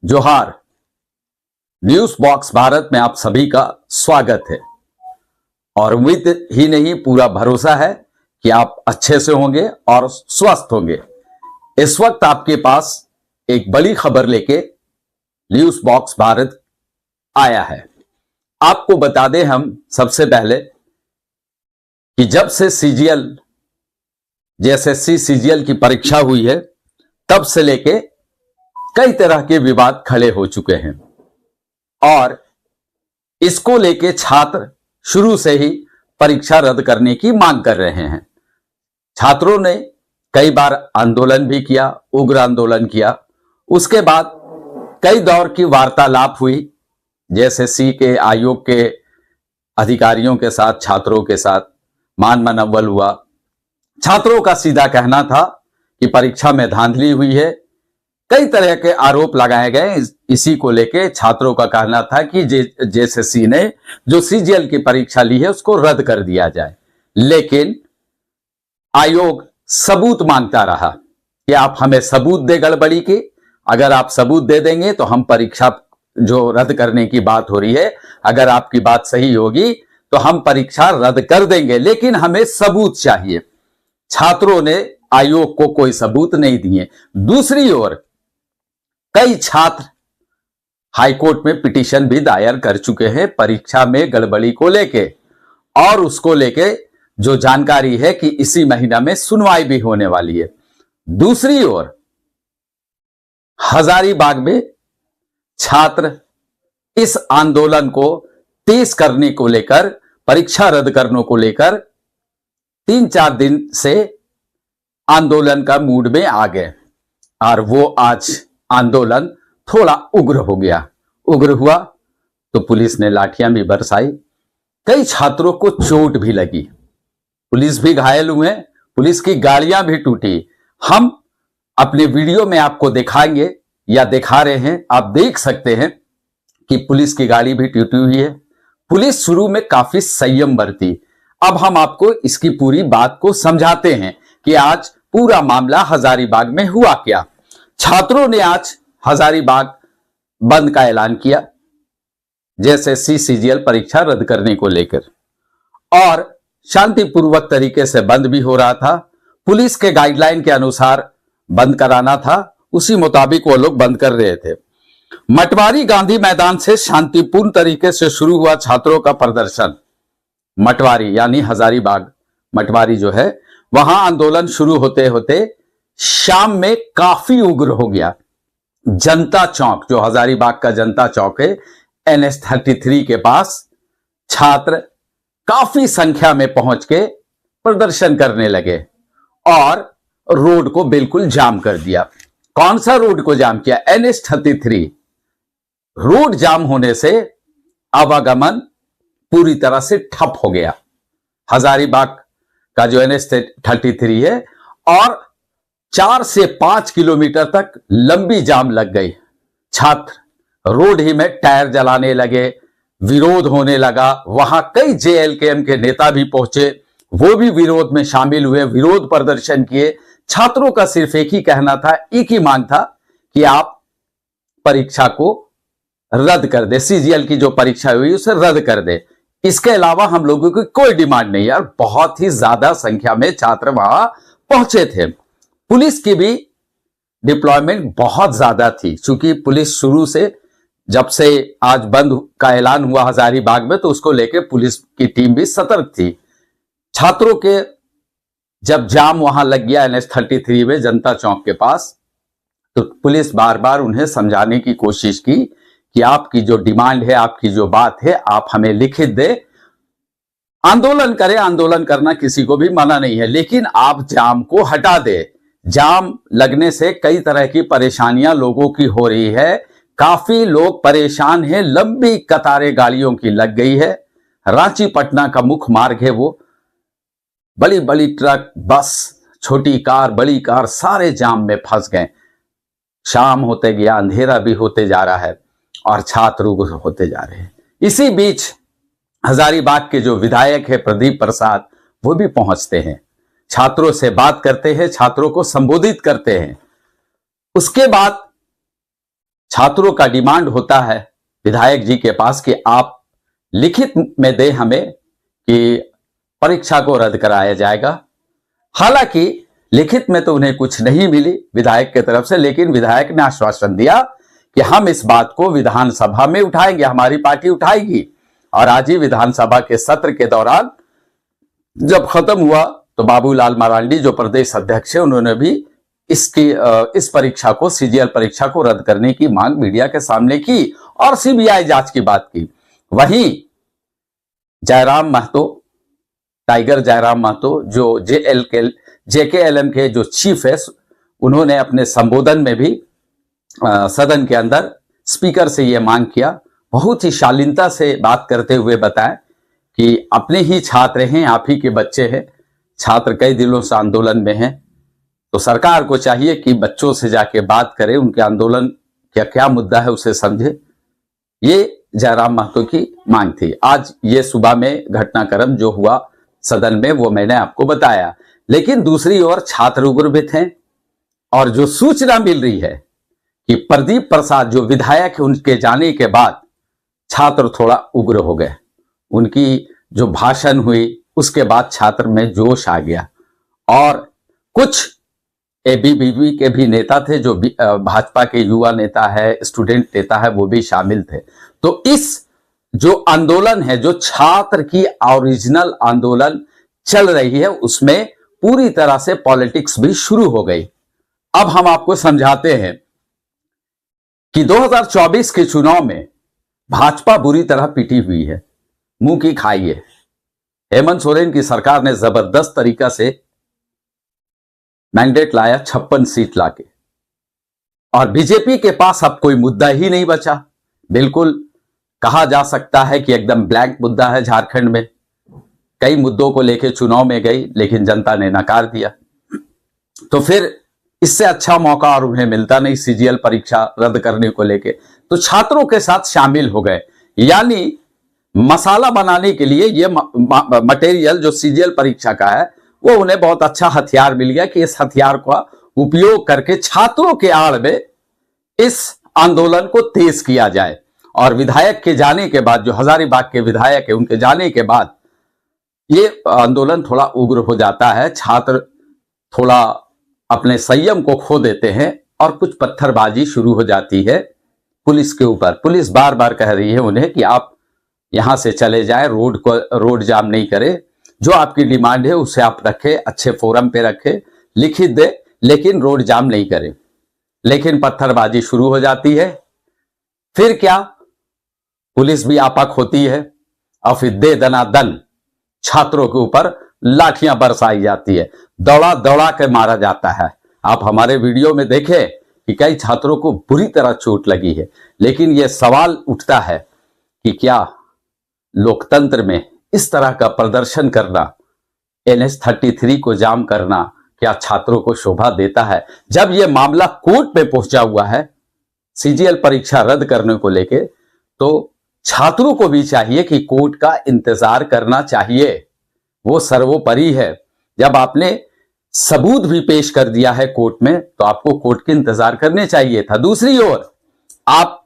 जोहार। News box Bharat में आप सभी का स्वागत है और उम्मीद ही नहीं पूरा भरोसा है कि आप अच्छे से होंगे और स्वस्थ होंगे। इस वक्त आपके पास एक बड़ी खबर लेके न्यूज बॉक्स भारत आया है। आपको बता दें हम सबसे पहले कि जब से सीजीएल जेएसएससी सीजीएल की परीक्षा हुई है तब से लेके कई तरह के विवाद खड़े हो चुके हैं और इसको लेके छात्र शुरू से ही परीक्षा रद्द करने की मांग कर रहे हैं। छात्रों ने कई बार आंदोलन भी किया, उग्र आंदोलन किया। उसके बाद कई दौर की वार्तालाप हुई, जेएसएससी के आयोग के अधिकारियों के साथ, छात्रों के साथ मान मनवल हुआ। छात्रों का सीधा कहना था कि परीक्षा में धांधली हुई है। कई तरह के आरोप लगाए गए। इसी को लेके छात्रों का कहना था कि जेएसएससी ने जो सीजीएल की परीक्षा ली है उसको रद्द कर दिया जाए, लेकिन आयोग सबूत मांगता रहा कि आप हमें सबूत दे गड़बड़ी की। अगर आप सबूत दे देंगे तो हम परीक्षा जो रद्द करने की बात हो रही है, अगर आपकी बात सही होगी तो हम परीक्षा रद्द कर देंगे, लेकिन हमें सबूत चाहिए। छात्रों ने आयोग को कोई सबूत नहीं दिए। दूसरी ओर कई छात्र हाईकोर्ट में पिटीशन भी दायर कर चुके हैं परीक्षा में गड़बड़ी को लेके, और उसको लेके जो जानकारी है कि इसी महीना में सुनवाई भी होने वाली है। दूसरी ओर हजारीबाग में छात्र इस आंदोलन को तेज करने को लेकर, परीक्षा रद्द करने को लेकर 3-4 दिन से आंदोलन का मूड में आ गए और वो आज आंदोलन थोड़ा उग्र हो गया। उग्र हुआ तो पुलिस ने लाठियां भी बरसाई, कई छात्रों को चोट भी लगी, पुलिस भी घायल हुए, पुलिस की गाड़ियां भी टूटी। हम अपने वीडियो में आपको दिखाएंगे या दिखा रहे हैं, आप देख सकते हैं कि पुलिस की गाड़ी भी टूटी हुई है। पुलिस शुरू में काफी संयम बरती। अब हम आपको इसकी पूरी बात को समझाते हैं कि आज पूरा मामला हजारीबाग में हुआ क्या। छात्रों ने आज हजारीबाग बंद का ऐलान किया जेएसएससी सीजीएल परीक्षा रद्द करने को लेकर, और शांतिपूर्वक तरीके से बंद भी हो रहा था। पुलिस के गाइडलाइन के अनुसार बंद कराना था, उसी मुताबिक वो लोग बंद कर रहे थे। मटवारी गांधी मैदान से शांतिपूर्ण तरीके से शुरू हुआ छात्रों का प्रदर्शन। मटवारी यानी हजारीबाग, मटवारी जो है वहां आंदोलन शुरू होते होते शाम में काफी उग्र हो गया। जनता चौक, जो हजारीबाग का जनता चौक है, NH-33 के पास छात्र काफी संख्या में पहुंच के प्रदर्शन करने लगे और रोड को बिल्कुल जाम कर दिया। कौन सा रोड को जाम किया? NH-33। रोड जाम होने से आवागमन पूरी तरह से ठप हो गया हजारीबाग का जो NH-33 है, और 4 से 5 किलोमीटर तक लंबी जाम लग गई। छात्र रोड ही में टायर जलाने लगे, विरोध होने लगा। वहां कई JLKM के नेता भी पहुंचे, वो भी विरोध में शामिल हुए, विरोध प्रदर्शन किए। छात्रों का सिर्फ एक ही कहना था, एक ही मांग था कि आप परीक्षा को रद्द कर दे, सीजीएल की जो परीक्षा हुई उसे रद्द कर दे। इसके अलावा हम लोगों की कोई डिमांड नहीं है। और बहुत ही ज्यादा संख्या में छात्र वहां पहुंचे थे। पुलिस की भी डिप्लॉयमेंट बहुत ज्यादा थी, क्योंकि पुलिस शुरू से, जब से आज बंद का ऐलान हुआ हजारीबाग में, तो उसको लेकर पुलिस की टीम भी सतर्क थी। छात्रों के जब जाम वहां लग गया NH-33 में जनता चौक के पास, तो पुलिस बार बार उन्हें समझाने की कोशिश की कि आपकी जो डिमांड है, आपकी जो बात है, आप हमें लिखित दे, आंदोलन करें। आंदोलन करना किसी को भी मना नहीं है, लेकिन आप जाम को हटा दे। जाम लगने से कई तरह की परेशानियां लोगों की हो रही है, काफी लोग परेशान हैं, लंबी कतारें गाड़ियों की लग गई है। रांची पटना का मुख्य मार्ग है, वो बड़ी बड़ी ट्रक, बस, छोटी कार, बड़ी कार, सारे जाम में फंस गए। शाम होते गया, अंधेरा भी होते जा रहा है और छात्र उग्र होते जा रहे हैं। इसी बीच हजारीबाग के जो विधायक है प्रदीप प्रसाद, वो भी पहुंचते हैं, छात्रों से बात करते हैं, छात्रों को संबोधित करते हैं। उसके बाद छात्रों का डिमांड होता है विधायक जी के पास कि आप लिखित में दें हमें कि परीक्षा को रद्द कराया जाएगा। हालांकि लिखित में तो उन्हें कुछ नहीं मिली विधायक की तरफ से, लेकिन विधायक ने आश्वासन दिया कि हम इस बात को विधानसभा में उठाएंगे, हमारी पार्टी उठाएगी। और आज ही विधानसभा के सत्र के दौरान जब खत्म हुआ तो बाबूलाल मरांडी जो प्रदेश अध्यक्ष है, उन्होंने भी इस परीक्षा को, सीजीएल परीक्षा को रद्द करने की मांग मीडिया के सामने की और सीबीआई जांच की बात की। वहीं जयराम महतो, टाइगर जयराम महतो जो जेकेएलएम के जो चीफ है, उन्होंने अपने संबोधन में भी सदन के अंदर स्पीकर से यह मांग किया, बहुत ही शालीनता से बात करते हुए बताया कि अपने ही छात्र हैं, आप ही के बच्चे हैं, छात्र कई दिनों से आंदोलन में हैं, तो सरकार को चाहिए कि बच्चों से जाके बात करे, उनके आंदोलन का क्या मुद्दा है उसे समझे। ये जयराम महतो की मांग थी। आज ये सुबह में घटनाक्रम जो हुआ सदन में वो मैंने आपको बताया। लेकिन दूसरी ओर छात्र उग्रभित हैं और जो सूचना मिल रही है कि प्रदीप प्रसाद जो विधायक है, उनके जाने के बाद छात्र थोड़ा उग्र हो गए। उनकी जो भाषण हुई उसके बाद छात्र में जोश आ गया और कुछ एबीवीपी के भी नेता थे जो भाजपा के युवा नेता है, स्टूडेंट नेता है, वो भी शामिल थे। तो इस जो आंदोलन है, जो छात्र की ओरिजिनल आंदोलन चल रही है, उसमें पूरी तरह से पॉलिटिक्स भी शुरू हो गई। अब हम आपको समझाते हैं कि 2024 के चुनाव में भाजपा बुरी तरह पिटी हुई है, मुंह की खाई है। हेमंत सोरेन की सरकार ने जबरदस्त तरीका से मैंडेट लाया 56 सीट लाके, और बीजेपी के पास अब कोई मुद्दा ही नहीं बचा। बिल्कुल कहा जा सकता है कि एकदम ब्लैंक मुद्दा है झारखंड में। कई मुद्दों को लेकर चुनाव में गई लेकिन जनता ने नकार दिया। तो फिर इससे अच्छा मौका और उन्हें मिलता नहीं सीजीएल परीक्षा रद्द करने को लेके, तो छात्रों के साथ शामिल हो गए। यानी मसाला बनाने के लिए ये मटेरियल जो सीजीएल परीक्षा का है, वो उन्हें बहुत अच्छा हथियार मिल गया कि इस हथियार का उपयोग करके छात्रों के आड़ में इस आंदोलन को तेज किया जाए। और विधायक के जाने के बाद, जो हजारीबाग के विधायक है, उनके जाने के बाद ये आंदोलन थोड़ा उग्र हो जाता है। छात्र थोड़ा अपने संयम को खो देते हैं और कुछ पत्थरबाजी शुरू हो जाती है पुलिस के ऊपर। पुलिस बार बार कह रही है उन्हें कि आप यहां से चले जाएं, रोड जाम नहीं करें, जो आपकी डिमांड है उसे आप रखें, अच्छे फोरम पे रखें, लिखित दे, लेकिन रोड जाम नहीं करें। लेकिन पत्थरबाजी शुरू हो जाती है। फिर क्या, पुलिस भी आपक होती है और फिर दे दनादन छात्रों के ऊपर लाठियां बरसाई जाती है, दौड़ा दौड़ा के मारा जाता है। आप हमारे वीडियो में देखें कि कई छात्रों को बुरी तरह चोट लगी है। लेकिन यह सवाल उठता है कि क्या लोकतंत्र में इस तरह का प्रदर्शन करना, NH-33 को जाम करना, क्या छात्रों को शोभा देता है? जब यह मामला कोर्ट में पहुंचा हुआ है सीजीएल परीक्षा रद्द करने को लेके, तो छात्रों को भी चाहिए कि कोर्ट का इंतजार करना चाहिए, वो सर्वोपरि है। जब आपने सबूत भी पेश कर दिया है कोर्ट में, तो आपको कोर्ट के इंतजार करने चाहिए था। दूसरी ओर आप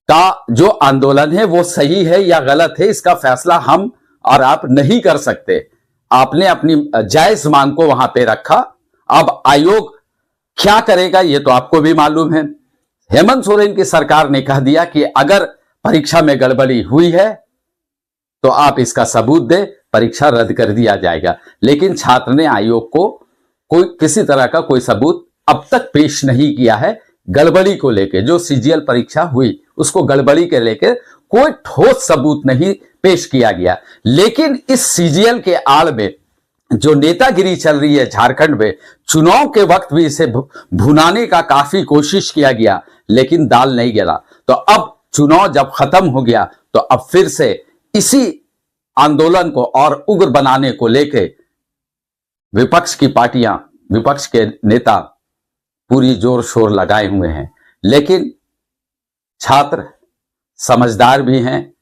का जो आंदोलन है वो सही है या गलत है, इसका फैसला हम और आप नहीं कर सकते। आपने अपनी जायज मांग को वहां पे रखा। अब आयोग क्या करेगा ये तो आपको भी मालूम है। हेमंत सोरेन की सरकार ने कह दिया कि अगर परीक्षा में गड़बड़ी हुई है तो आप इसका सबूत दे, परीक्षा रद्द कर दिया जाएगा। लेकिन छात्र ने आयोग को किसी तरह का कोई सबूत अब तक पेश नहीं किया है गड़बड़ी को लेके। जो सीजीएल परीक्षा हुई उसको गड़बड़ी के लेके कोई ठोस सबूत नहीं पेश किया गया। लेकिन इस सीजीएल के आड़ में जो नेतागिरी चल रही है झारखंड में, चुनाव के वक्त भी इसे भुनाने का काफी कोशिश किया गया, लेकिन दाल नहीं गिरा। तो अब चुनाव जब खत्म हो गया तो अब फिर से इसी आंदोलन को और उग्र बनाने को लेके विपक्ष की पार्टियां, विपक्ष के नेता पूरी जोर शोर लगाए हुए हैं। लेकिन छात्र समझदार भी हैं,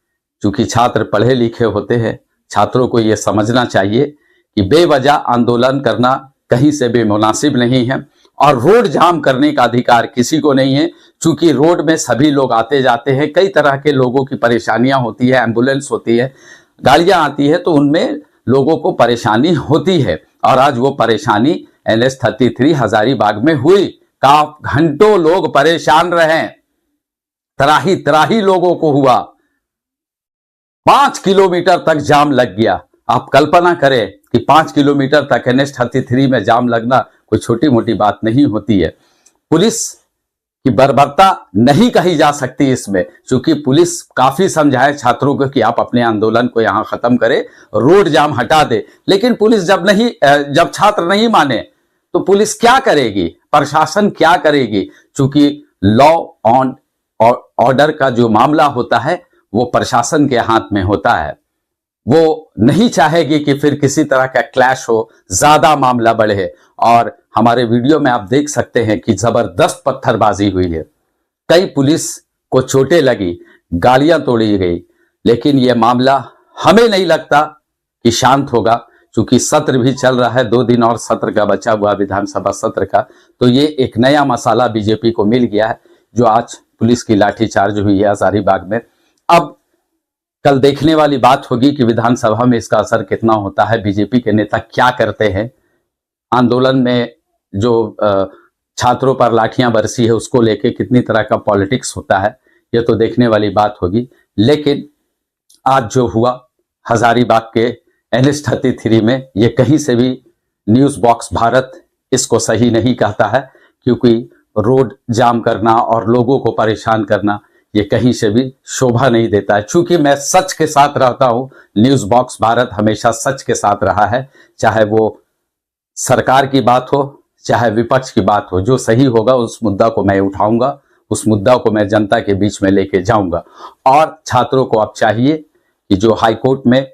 क्योंकि छात्र पढ़े लिखे होते हैं। छात्रों को यह समझना चाहिए कि बेवजह आंदोलन करना कहीं से भी मुनासिब नहीं है और रोड जाम करने का अधिकार किसी को नहीं है। चूंकि रोड में सभी लोग आते जाते हैं, कई तरह के लोगों की परेशानियां होती है, एम्बुलेंस होती है, गाड़ियां आती है, तो उनमें लोगों को परेशानी होती है। और आज वो परेशानी NH-33 हजारीबाग में हुई। घंटों लोग परेशान रहे, त्राही त्राही लोगों को हुआ, 5 किलोमीटर तक जाम लग गया। आप कल्पना करें कि 5 किलोमीटर तक NH-33 में जाम लगना कोई छोटी मोटी बात नहीं होती है। पुलिस की बर्बरता नहीं कही जा सकती इसमें, क्योंकि पुलिस काफी समझाए छात्रों को कि आप अपने आंदोलन को यहां खत्म करें, रोड जाम हटा दे, लेकिन पुलिस जब छात्र नहीं माने तो पुलिस क्या करेगी, प्रशासन क्या करेगी? क्योंकि लॉ ऑन ऑर्डर का जो मामला होता है वो प्रशासन के हाथ में होता है। वो नहीं चाहेगी कि फिर किसी तरह का क्लैश हो, ज्यादा मामला बढ़े। और हमारे वीडियो में आप देख सकते हैं कि जबरदस्त पत्थरबाजी हुई है, कई पुलिस को चोटें लगी, गाड़ियां तोड़ी गई, लेकिन यह मामला हमें नहीं लगता कि शांत होगा, क्योंकि सत्र भी चल रहा है, 2 दिन और सत्र का बचा हुआ विधानसभा सत्र का। तो ये एक नया मसाला बीजेपी को मिल गया है, जो आज पुलिस की लाठीचार्ज हुई है हजारीबाग में। अब कल देखने वाली बात होगी कि विधानसभा में इसका असर कितना होता है, बीजेपी के नेता क्या करते हैं, आंदोलन में जो छात्रों पर लाठियां बरसी है उसको लेके कितनी तरह का पॉलिटिक्स होता है, ये तो देखने वाली बात होगी। लेकिन आज जो हुआ हजारीबाग के NH-33 में, ये कहीं से भी न्यूज़ बॉक्स भारत इसको सही नहीं कहता है, क्योंकि रोड जाम करना और लोगों को परेशान करना ये कहीं से भी शोभा नहीं देता है। चूंकि मैं सच के साथ रहता हूं, न्यूज़ बॉक्स भारत हमेशा सच के साथ रहा है, चाहे वो सरकार की बात हो चाहे विपक्ष की बात हो, जो सही होगा उस मुद्दा को मैं उठाऊंगा, उस मुद्दा को मैं जनता के बीच में लेके जाऊंगा। और छात्रों को अब चाहिए कि जो हाईकोर्ट में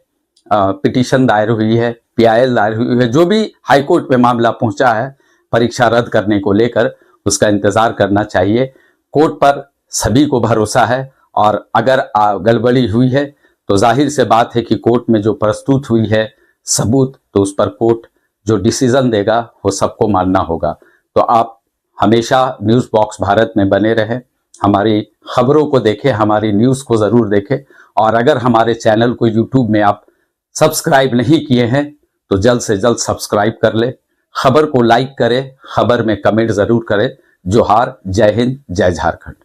पिटीशन दायर हुई है, PIL दायर हुई है, जो भी हाईकोर्ट में मामला पहुंचा है परीक्षा रद्द करने को लेकर, उसका इंतजार करना चाहिए। कोर्ट पर सभी को भरोसा है, और अगर गड़बड़ी हुई है तो जाहिर से बात है कि कोर्ट में जो प्रस्तुत हुई है सबूत, तो उस पर कोर्ट जो डिसीजन देगा वो सबको मानना होगा। तो आप हमेशा न्यूज़ बॉक्स भारत में बने रहें, हमारी खबरों को देखें, हमारी न्यूज़ को ज़रूर देखें। और अगर हमारे चैनल को यूट्यूब में आप सब्सक्राइब नहीं किए हैं तो जल्द से जल्द सब्सक्राइब कर ले, खबर को लाइक करें, खबर में कमेंट ज़रूर करें। जोहार, जय हिंद, जय झारखंड।